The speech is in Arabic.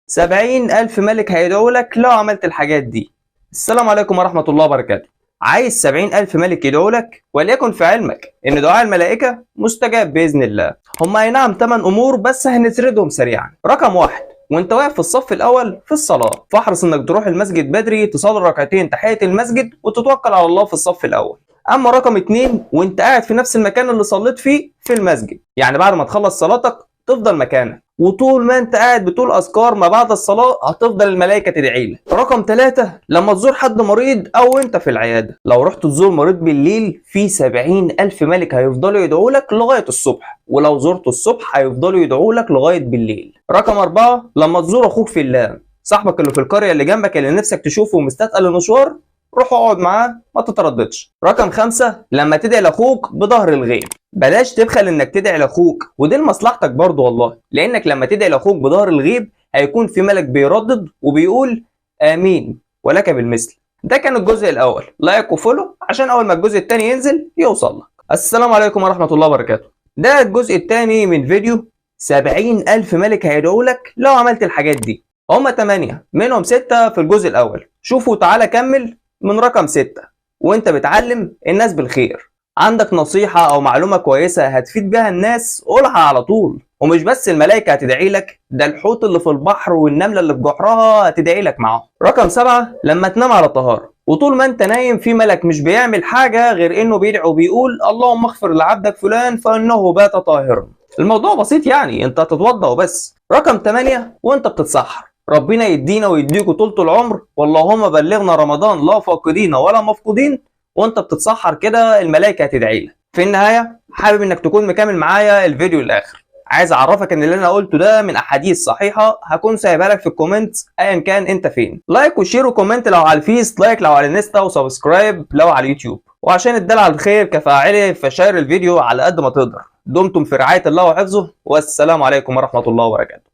70,000 ملك هيدعوا لك لو عملت الحاجات دي. السلام عليكم ورحمة الله وبركاته. عايز 70,000 ملك يدعوا لك؟ وليكن في علمك إن دعاء الملائكة مستجاب بإذن الله. هم أي نعم 8 أمور بس هنسردهم سريعا. رقم 1، وانت واقف في الصف الأول في الصلاة فاحرص إنك تروح المسجد بدري تصلي ركعتين تحية المسجد وتتوكل على الله في الصف الأول. أما رقم 2، وانت قاعد في نفس المكان اللي صليت فيه في المسجد، يعني بعد ما تخلص صلاتك تفضل مكانك وطول ما انت قاعد بتقول اذكار ما بعد الصلاه هتفضل الملائكه تدعي لك. رقم 3، لما تزور حد مريض او انت في العياده، لو رحت تزور مريض بالليل في 70,000 ملك هيفضلوا يدعوا لك لغايه الصبح، ولو زرته الصبح هيفضلوا يدعوا لك لغايه بالليل. رقم 4، لما تزور اخوك في الله، صاحبك اللي في القريه اللي جنبك اللي نفسك تشوفه ومستثقل المشوار، روح اقعد معاه ما تترددش. رقم 5، لما تدعي لاخوك بظهر الغيب، بلاش تبخل انك تدعي لاخوك، ودي لمصلحتك برضو والله، لانك لما تدعي لاخوك بظهر الغيب هيكون في ملك بيردد وبيقول امين ولك بالمثل. ده كان الجزء الاول، لايك وفولو عشان اول ما الجزء الثاني ينزل يوصل لك. السلام عليكم ورحمة الله وبركاته. ده الجزء الثاني من فيديو 70,000 ملك هيدعوا لك لو عملت الحاجات دي. هما 8 منهم 6 في الجزء الاول. شوفوا تعالى كمل من رقم 6 وانت بتعلم الناس بالخير. عندك نصيحة أو معلومة كويسة هتفيد بيها الناس قولها على طول، ومش بس الملائكة هتدعي لك، ده الحوت اللي في البحر والنملة اللي في جحرها هتدعي لك معاهم. رقم 7، لما تنام على طهارة وطول ما انت نايم في ملك مش بيعمل حاجة غير انه بيدعي وبيقول اللهم اغفر لعبدك فلان فانه بات طاهرا. الموضوع بسيط يعني، انت هتتوضا وبس. رقم 8، وانت بتتسحر، ربنا يدينا ويديكوا طولة العمر واللهم بلغنا رمضان لا فاقدين ولا مفقودين. وانت بتتسحر كده الملائكه هتدعي لك. في النهايه حابب انك تكون مكمل معايا الفيديو للاخر. عايز اعرفك ان اللي انا قلته ده من احاديث صحيحه، هكون سايبها لك في الكومنت ايا كان انت فين. لايك وشير وكومنت لو على الفيس، لايك لو على الانستا، وسبسكرايب لو على اليوتيوب. وعشان الدل على الخير كفاعله فشير الفيديو على قد ما تقدر. دمتم في رعايه الله وحفظه، والسلام عليكم ورحمه الله وبركاته.